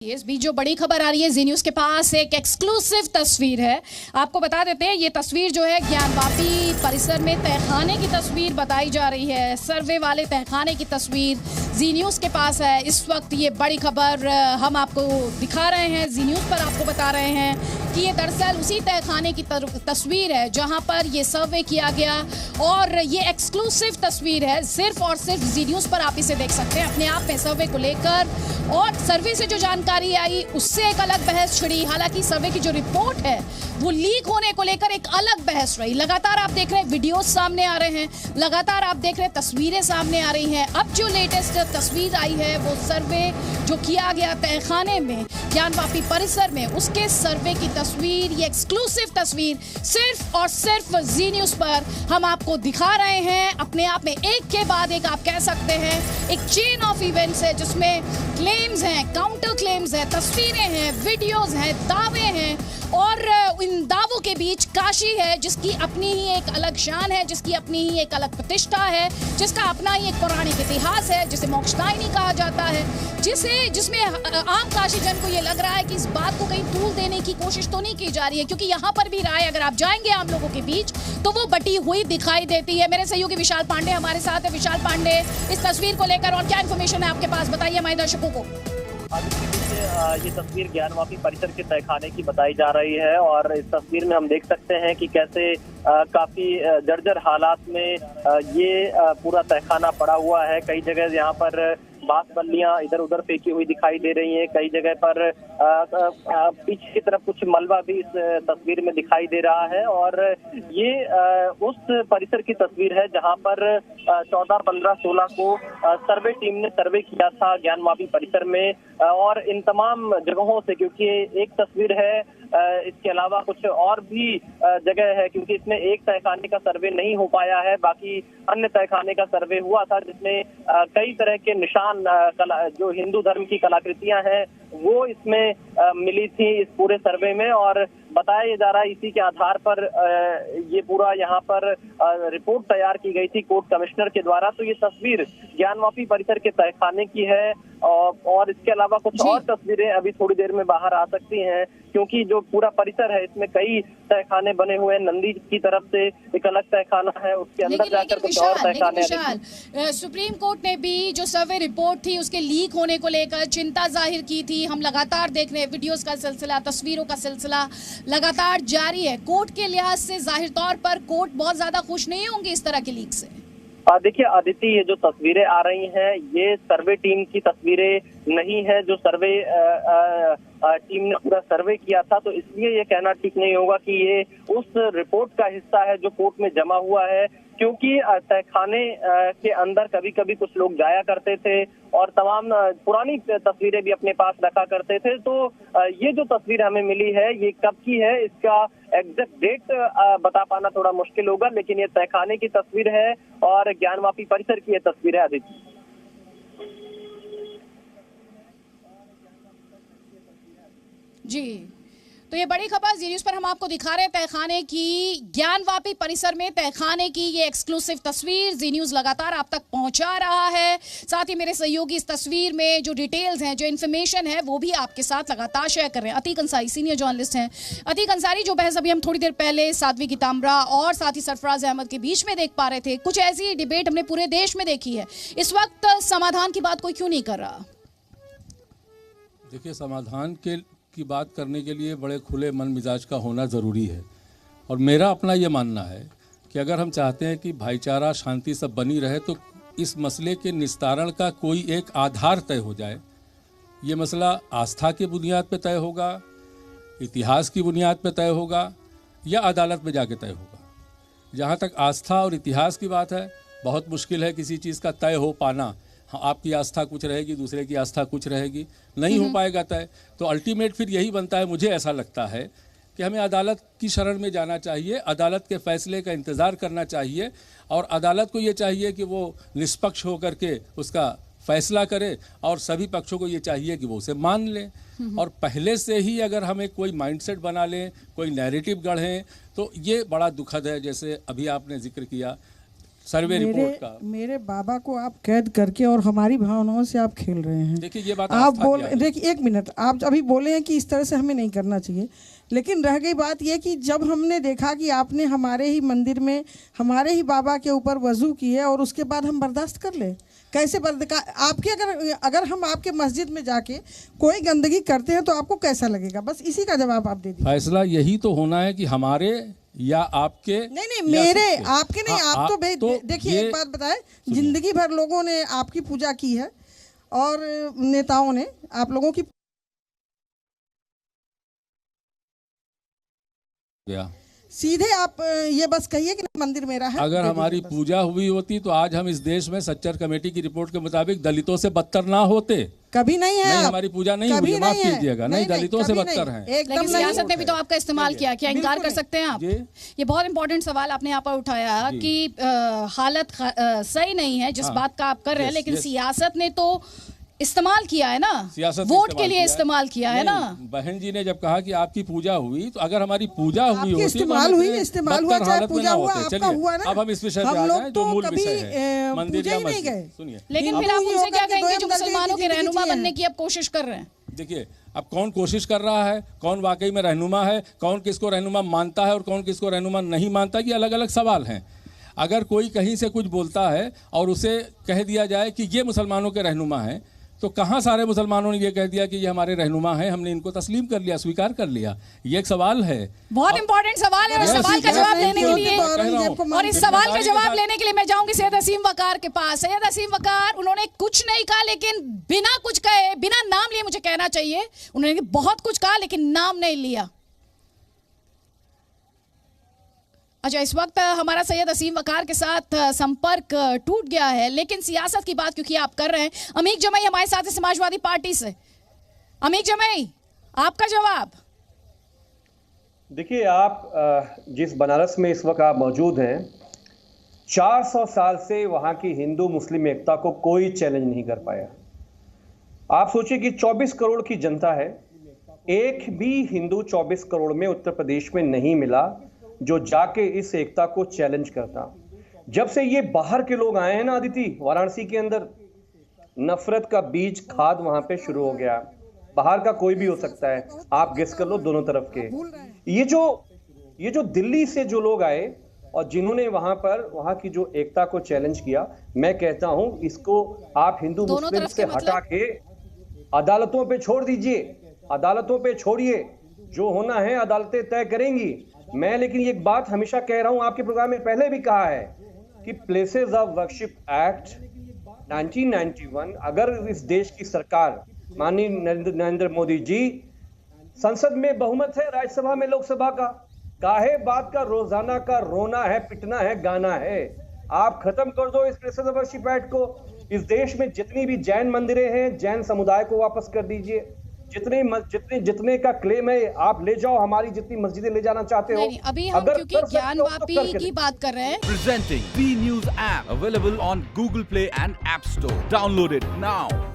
इस बीच जो बड़ी खबर आ रही है, जी न्यूज़ के पास एक एक्सक्लूसिव तस्वीर है। आपको बता देते हैं, ये तस्वीर जो है ज्ञानवापी परिसर में तहखाने की तस्वीर बताई जा रही है। सर्वे वाले तहखाने की तस्वीर जी न्यूज़ के पास है। इस वक्त ये बड़ी खबर हम आपको दिखा रहे हैं, जी न्यूज़ पर आपको बता रहे हैं कि ये दरअसल उसी तहखाने की तस्वीर है जहां पर ये सर्वे किया गया और ये एक्सक्लूसिव तस्वीर है। सिर्फ और सिर्फ जी न्यूज़ पर आप इसे देख सकते हैं। अपने आप में सर्वे को लेकर और सर्वे से जो जानकारी आई उससे एक अलग बहस छिड़ी। हालांकि सर्वे की जो रिपोर्ट है वो लीक होने को लेकर एक अलग बहस रही। लगातार आप देख रहे हैं वीडियोस सामने आ रहे हैं, लगातार आप देख रहे हैं तस्वीरें सामने आ रही हैं। अब जो लेटेस्ट तस्वीर आई है वो सर्वे जो किया गया तहखाने में ज्ञानवापी परिसर में, उसके सर्वे की तस्वीर, ये एक्सक्लूसिव तस्वीर सिर्फ और सिर्फ जी न्यूज़ पर हम आपको दिखा रहे हैं। अपने आप में एक के बाद एक आप कह सकते हैं एक चेन ऑफ इवेंट्स है जिसमें क्लेम्स हैं, काउंटर क्लेम्स हैं, तस्वीरें हैं, वीडियोस हैं, दावे हैं और इन दावों के बीच काशी है जिसकी अपनी ही एक अलग शान है, जिसकी अपनी ही एक अलग प्रतिष्ठा है, जिसका अपना ही एक पौराणिक इतिहास है, जिसे मोक्षदायिनी कहा जाता है, जिसमें आम काशी जन को ये लग रहा है कि इस बात को कहीं तूल देने की कोशिश तो नहीं की जा रही है, क्योंकि यहाँ पर भी राय अगर आप जाएंगे आम लोगों के बीच तो वो बटी हुई दिखाई देती है। मेरे सहयोगी विशाल पांडे हमारे साथ है। विशाल पांडे, इस तस्वीर को लेकर और क्या इन्फॉर्मेशन है आपके पास, बताइए हमारे दर्शकों को। ये तस्वीर ज्ञानवापी परिसर के तहखाने की बताई जा रही है और इस तस्वीर में हम देख सकते हैं कि कैसे काफी जर्जर हालात में ये पूरा तहखाना पड़ा हुआ है। कई जगह यहाँ पर बांस बल्लियां इधर उधर फेंकी हुई दिखाई दे रही हैं। कई जगह पर पीछे की तरफ कुछ मलबा भी इस तस्वीर में दिखाई दे रहा है और ये उस परिसर की तस्वीर है जहां पर 14, 15, 16 को सर्वे टीम ने सर्वे किया था ज्ञानवापी परिसर में और इन तमाम जगहों से, क्योंकि एक तस्वीर है इसके अलावा कुछ और भी जगह है, क्योंकि इसमें एक तहखाने का सर्वे नहीं हो पाया है, बाकी अन्य तहखाने का सर्वे हुआ था जिसमें कई तरह के निशान जो हिंदू धर्म की कलाकृतियां हैं वो इसमें मिली थी इस पूरे सर्वे में और बताया जा रहा है इसी के आधार पर ये पूरा यहाँ पर रिपोर्ट तैयार की गई थी कोर्ट कमिश्नर के द्वारा। तो ये तस्वीर ज्ञानवापी परिसर के तहखाने की है और इसके अलावा कुछ और तस्वीरें अभी थोड़ी देर में बाहर आ सकती हैं, क्योंकि जो पूरा परिसर है इसमें कई तहखाने बने हुए हैं। नंदी की तरफ से एक अलग तहखाना है, उसके अंदर जाकर कुछ और तहखाने। सुप्रीम कोर्ट ने भी जो सर्वे रिपोर्ट थी उसके लीक होने को लेकर चिंता जाहिर की थी। हम लगातार देख रहे हैं वीडियोस का सिलसिला, तस्वीरों का सिलसिला लगातार जारी है। कोर्ट के लिहाज से जाहिर तौर पर कोर्ट बहुत ज्यादा खुश नहीं होंगे इस तरह के लीक से। देखिए अदिति, ये जो तस्वीरें आ रही हैं ये सर्वे टीम की तस्वीरें नहीं है। जो सर्वे टीम ने पूरा सर्वे किया था, तो इसलिए ये कहना ठीक नहीं होगा कि ये उस रिपोर्ट का हिस्सा है जो कोर्ट में जमा हुआ है, क्योंकि तहखाने के अंदर कभी कभी कुछ लोग जाया करते थे और तमाम पुरानी तस्वीरें भी अपने पास रखा करते थे। तो ये जो तस्वीर हमें मिली है ये कब की है, इसका एग्जैक्ट डेट बता पाना थोड़ा मुश्किल होगा, लेकिन ये तहखाने की तस्वीर है और ज्ञानवापी परिसर की ये तस्वीर है। आदित्य जी, तो ये बड़ी खबर जी न्यूज़ पर हम आपको दिखा रहे हैं तहखाने की, ज्ञानवापी परिसर में तहखाने की ये एक्सक्लूसिव तस्वीर जी न्यूज़ लगातार आप तक पहुंचा रहा है। साथ ही मेरे सहयोगी इस तस्वीर में जो डिटेल्स हैं, जो इन्फॉर्मेशन है वो भी आपके साथ लगातार शेयर कर रहे हैं। अतीक अंसारी सीनियर जर्नलिस्ट हैं। अतीक अंसारी, जो बहस अभी हम थोड़ी देर पहले साध्वी गीताम्बरा और साथ ही सरफराज अहमद के बीच में देख पा रहे थे, कुछ ऐसी डिबेट हमने पूरे देश में देखी है। इस वक्त समाधान की बात कोई क्यों नहीं कर रहा? देखिए, समाधान की बात करने के लिए बड़े खुले मन मिजाज का होना ज़रूरी है और मेरा अपना ये मानना है कि अगर हम चाहते हैं कि भाईचारा शांति सब बनी रहे तो इस मसले के निस्तारण का कोई एक आधार तय हो जाए। ये मसला आस्था की बुनियाद पे तय होगा, इतिहास की बुनियाद पे तय होगा या अदालत में जाके तय होगा। जहाँ तक आस्था और इतिहास की बात है, बहुत मुश्किल है किसी चीज़ का तय हो पाना। हाँ, आपकी आस्था कुछ रहेगी, दूसरे की आस्था कुछ रहेगी, नहीं हो पाएगा तय। तो अल्टीमेट फिर यही बनता है, मुझे ऐसा लगता है कि हमें अदालत की शरण में जाना चाहिए, अदालत के फैसले का इंतज़ार करना चाहिए और अदालत को ये चाहिए कि वो निष्पक्ष होकर के उसका फैसला करे और सभी पक्षों को ये चाहिए कि वो उसे मान लें। और पहले से ही अगर हमें कोई माइंडसेट बना लें, कोई नैरेटिव गढ़ें, तो ये बड़ा दुखद है। जैसे अभी आपने जिक्र किया सर्वे रिपोर्ट का। मेरे बाबा को आप कैद करके और हमारी भावनाओं से आप खेल रहे हैं। देखिए ये बात आप बोल, देखिए एक मिनट, आप अभी बोले हैं कि इस तरह से हमें नहीं करना चाहिए, लेकिन रह गई बात यह कि जब हमने देखा कि आपने हमारे ही मंदिर में हमारे ही बाबा के ऊपर वजू किए और उसके बाद हम बर्दाश्त कर ले? कैसे आपके अगर हम आपके मस्जिद में जाके कोई गंदगी करते हैं तो आपको कैसा लगेगा? बस इसी का जवाब आप दे दीजिए। फैसला यही तो होना है कि हमारे या आपके, नहीं मेरे, आपके नहीं। हाँ, आप तो देखिए एक बात बताएं, जिंदगी भर लोगों ने आपकी पूजा की है और नेताओं ने आप लोगों की सीधे आप ये बस कहिए कि मंदिर मेरा है। अगर हमारी पूजा हुई होती तो आज हम इस देश में सच्चर कमेटी की रिपोर्ट के मुताबिक दलितों से बदतर ना होते। कभी नहीं है। नहीं, हमारी पूजा नहीं हुई, माफ कीजिएगा, नहीं दलितों से बदतर हैं। लेकिन सियासत ने भी तो आपका इस्तेमाल किया, क्या इनकार कर सकते हैं आप? ये बहुत इंपॉर्टेंट सवाल आपने यहाँ पर उठाया कि हालत सही नहीं है जिस बात का आप कर रहे हैं, लेकिन सियासत ने तो इस्तेमाल किया है ना, वोट के लिए इस्तेमाल किया है ना। बहन जी ने जब कहा कि आपकी पूजा हुई, तो अगर हमारी पूजा हुई होती, इस्तेमाल हुआ चाहे पूजा हुआ, आपका हुआ ना। अब हम इस विषय पे आ जाएं जो मूल विषय है, मंदिर या मस्जिद। सुनिए, लेकिन फिर आप उनसे क्या कहेंगे जो मुसलमानों के रहनुमा बनने की अब कोशिश कर रहे हैं? देखिए, अब कौन कोशिश कर रहा है, कौन वाकई में रहनुमा है, कौन किसको रहनुमा मानता है और कौन किसको रहनुमा नहीं मानता, ये अलग अलग सवाल हैं। अगर कोई कहीं से कुछ बोलता है और उसे कह दिया जाए कि ये मुसलमानों के रहनुमा है, तो कहाँ सारे मुसलमानों ने ये कह दिया कि ये हमारे रहनुमा हैं, हमने इनको तस्लीम कर लिया, स्वीकार कर लिया? ये एक सवाल है, बहुत इंपॉर्टेंट सवाल है। और सवाल का जवाब लेने के लिए, और इस सवाल का जवाब लेने के लिए मैं जाऊंगी सैयद असीम वकार के पास। सैयद असीम वकार, उन्होंने कुछ नहीं कहा, लेकिन बिना कुछ कहे, बिना नाम लिए, मुझे कहना चाहिए, उन्होंने बहुत कुछ कहा लेकिन नाम नहीं लिया। अच्छा, इस वक्त हमारा सैयद असीम वकार के साथ संपर्क टूट गया है, लेकिन सियासत की बात क्योंकि आप कर रहे हैं, अमीक जमई हमारे साथ है समाजवादी पार्टी से। अमीक जमई, आपका जवाब। देखिए, आप जिस बनारस में इस वक्त आप मौजूद हैं, 400 साल से वहां की हिंदू मुस्लिम एकता को कोई चैलेंज नहीं कर पाया। आप सोचिए कि 24 करोड़ की जनता है, एक भी हिंदू 24 करोड़ में उत्तर प्रदेश में नहीं मिला जो जाके इस एकता को चैलेंज करता। जब से ये बाहर के लोग आए हैं ना आदिति, वाराणसी के अंदर नफरत का बीज खाद वहां पे शुरू हो गया। बाहर का कोई भी हो सकता है, आप गेस कर लो दोनों तरफ के। ये जो दिल्ली से जो लोग आए और जिन्होंने वहां की जो एकता को चैलेंज किया, मैं कहता हूं इसको आप हिंदू मुस्लिम से हटा के अदालतों पे छोड़ दीजिए, अदालतों पे छोड़िए, जो होना है अदालतें तय करेंगी। मैं लेकिन एक बात हमेशा कह रहा हूं, आपके प्रोग्राम में पहले भी कहा है कि प्लेसेस ऑफ वर्शिप एक्ट 1991 अगर इस देश की सरकार माननीय नरेंद्र मोदी जी, संसद में बहुमत है, राज्यसभा में लोकसभा का, काहे बात का रोजाना का रोना है, पिटना है, गाना है? आप खत्म कर दो इस प्लेसेस ऑफ वर्शिप एक्ट को। इस देश में जितनी भी जैन मंदिरें हैं, जैन समुदाय को वापस कर दीजिए। जितने का क्लेम है आप ले जाओ, हमारी जितनी मस्जिदें ले जाना चाहते हो। नहीं, अभी हम क्योंकि ज्ञानवापी की बात कर रहे हैं। Presenting B News app available on Google Play and App Store. Download it now.